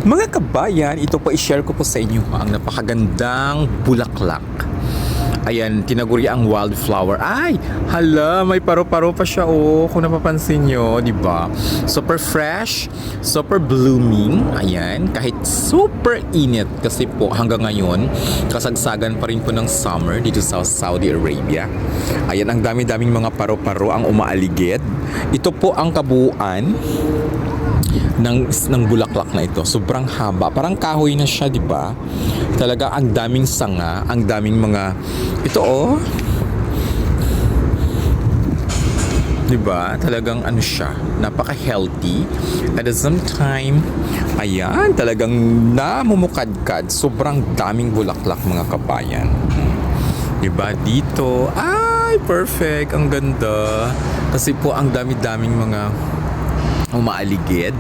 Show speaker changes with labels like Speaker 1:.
Speaker 1: Mga kabayan, ito po i-share ko po sa inyo ang napakagandang bulaklak. Ayan, tinaguri ang wildflower. Ay, hala, may paro-paro pa siya kung napapansin nyo, di ba? Super fresh, super blooming. Ayan, kahit super init kasi po hanggang ngayon, kasagsagan pa rin po ng summer dito sa Saudi Arabia. Ayan, ang dami-daming mga paro-paro ang umaaligid. Ito po ang kabuuan ng bulaklak na ito. Sobrang haba. Parang kahoy na siya, di ba? Talaga ang daming sanga, ang daming mga ito di ba? Talagang ano siya, napaka-healthy. At the same time, ayan, talagang namumukadkad. Sobrang daming bulaklak mga kabayan. Di ba? Dito, ay, perfect. Ang ganda. Kasi po ang dami-daming mga umaaligid.